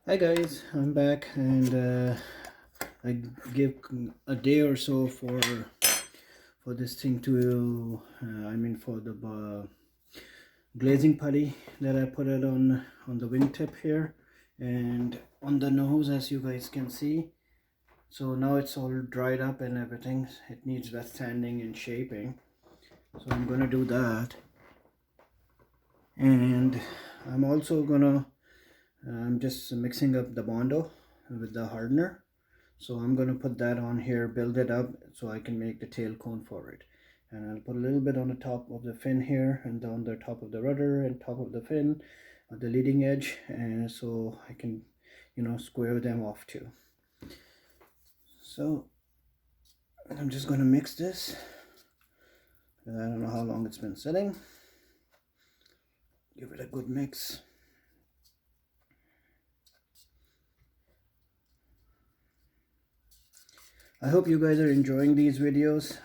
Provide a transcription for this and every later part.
Hi guys, I'm back and I give a day or so for this thing to for the glazing putty that I put it on the wingtip here and on the nose, as you guys can see. So now it's all dried up and everything. It needs wet sanding and shaping, so I'm gonna do that. And I'm also gonna I'm just mixing up the Bondo with the hardener. So I'm going to put that on here, build it up so I can make the tail cone for it. And I'll put a little bit on the top of the fin here and on the top of the rudder and top of the fin at the leading edge, and so I can, square them off too. So I'm just going to mix this. I don't know how long it's been sitting. Give it a good mix. I hope you guys are enjoying these videos.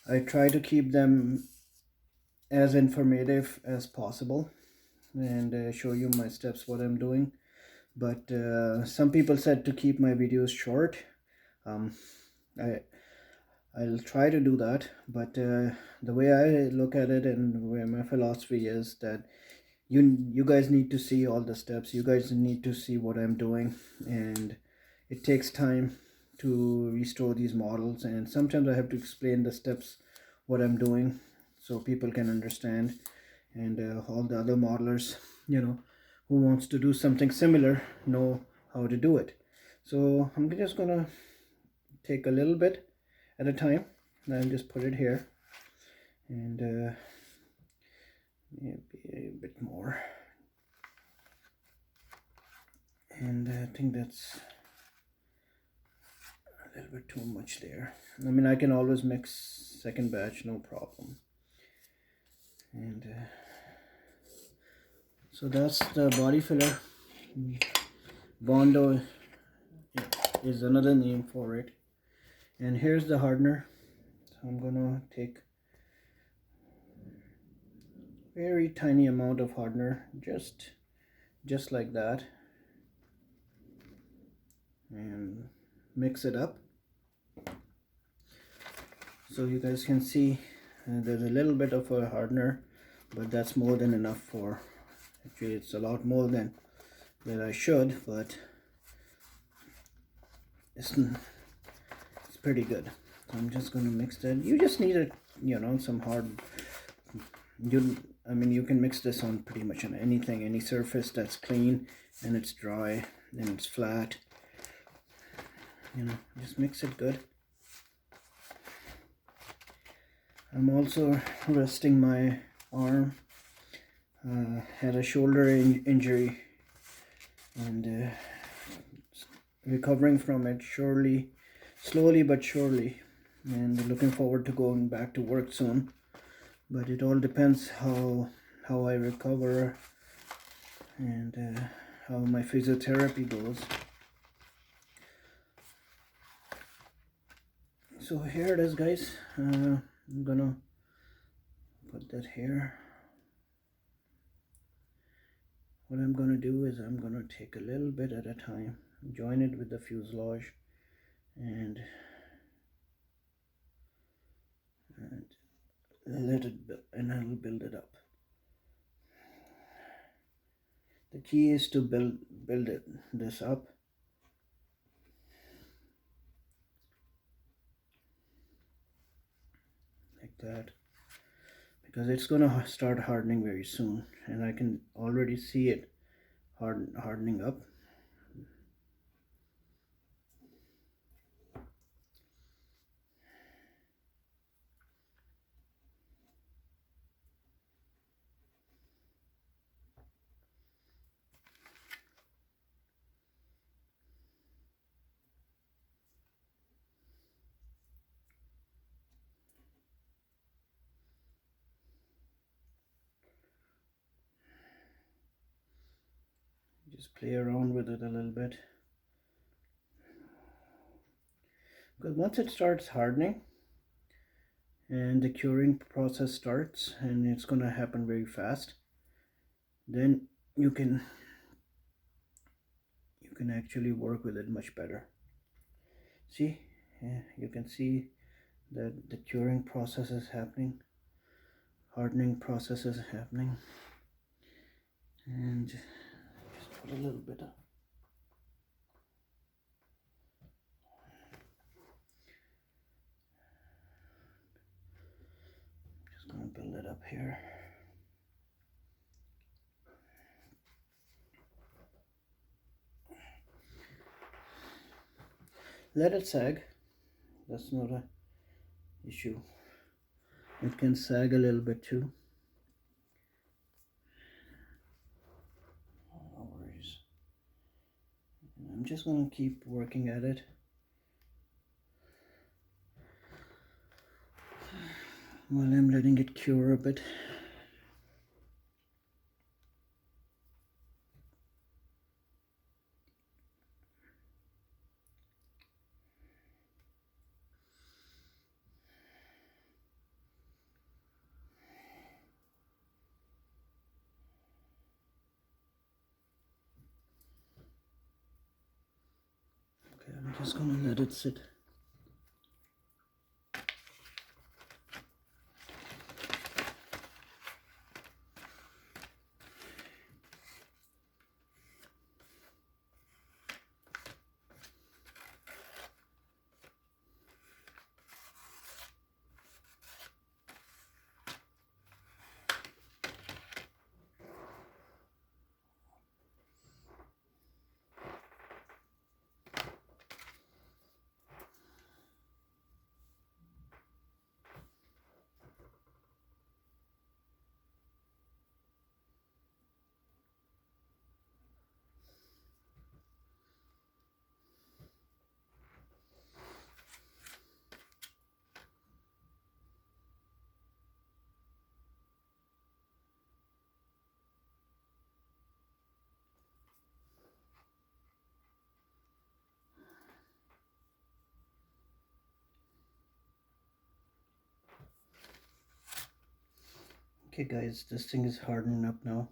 I try to keep them as informative as possible and show you my steps, what I'm doing. But some people said to keep my videos short. um, I'll try to do that, but the way I look at it and where my philosophy is that you guys need to see all the steps. You guys need to see what I'm doing, and it takes time to restore these models, and sometimes I have to explain the steps, what I'm doing, so people can understand. And all the other modelers, who wants to do something similar, know how to do it. So I'm just gonna take a little bit at a time and just put it here, and maybe a bit more. And I think that's a little bit too much there. I mean, I can always mix second batch, no problem. And so that's the body filler. Bondo is another name for it. And here's the hardener. So I'm gonna take very tiny amount of hardener, just like that, and mix it up so you guys can see. There's a little bit of a hardener, but that's more than enough for, actually it's a lot more than that I should, but it's pretty good. So I'm just going to mix that. You just need some hard, you can mix this on pretty much on anything, any surface that's clean and it's dry and it's flat. Just mix it good. I'm also resting my arm. Had a shoulder injury and recovering from it slowly but surely, and looking forward to going back to work soon. But it all depends how I recover and how my physiotherapy goes. So here it is, guys. I'm gonna put that here. What I'm gonna do is I'm gonna take a little bit at a time, join it with the fuselage, and let it and I'll build it up. The key is to build this up. Like that, because it's gonna start hardening very soon, and I can already see it hardening up. Just play around with it a little bit, because once it starts hardening and the curing process starts, and it's going to happen very fast, then you can you can actually work with it much better. See, yeah, you can see that the curing process is happening, hardening process is happening, and just put a little bit of just gonna build it up here. Let it sag, that's not a issue. It can sag a little bit too. No worries. I'm just gonna keep working at it. While I'm letting it cure a bit. Okay, I'm just gonna let it sit. Okay guys, this thing is hardening up now,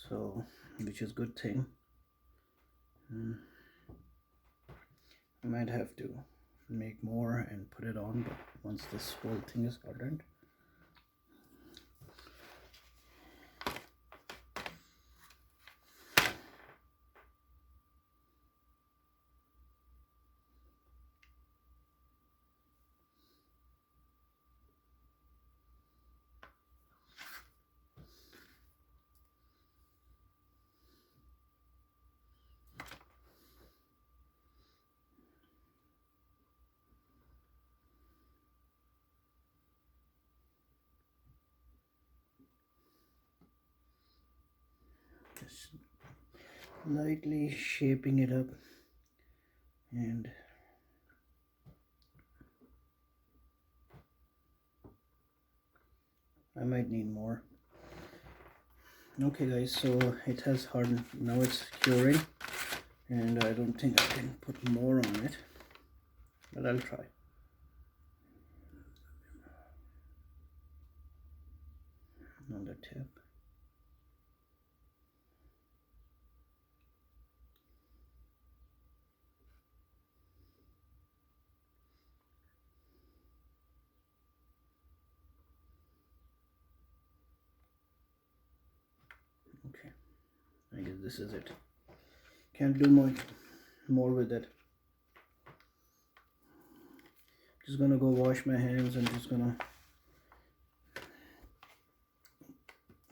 so which is a good thing. I might have to make more and put it on, but once this whole thing is hardened. Just lightly shaping it up, and I might need more. Okay guys, so it has hardened, now it's curing, and I don't think I can put more on it, but I'll try. On the tip. Okay, I guess this is it. Can't do more with it. Just gonna go wash my hands and just gonna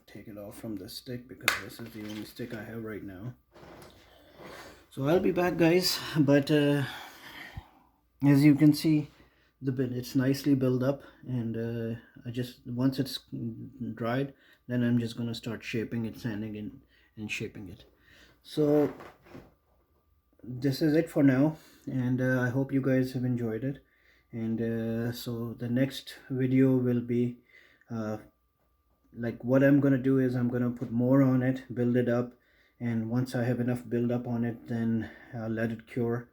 take it off from the stick, because this is the only stick I have right now. So I'll be back guys, but as you can see, it's nicely built up, and I just, once it's dried, then I'm just gonna start shaping it, sanding it and shaping it. So this is it for now, and I hope you guys have enjoyed it. And so the next video will be like, what I'm gonna do is I'm gonna put more on it, build it up, and once I have enough build up on it, then I'll let it cure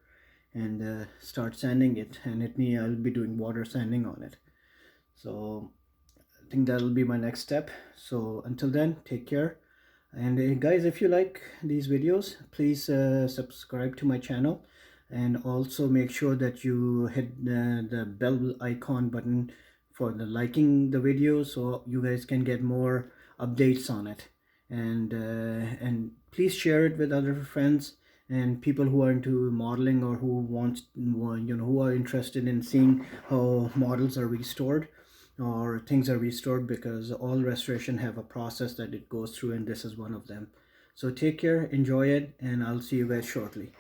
and start sanding it, and I'll be doing water sanding on it. So I think that'll be my next step. So until then, take care. And guys, if you like these videos, please subscribe to my channel, and also make sure that you hit the bell icon button for the liking the video, so you guys can get more updates on it. And please share it with other friends and people who are into modeling, or who who are interested in seeing how models are restored or things are restored, because all restoration have a process that it goes through, and this is one of them. So take care, enjoy it, and I'll see you guys shortly.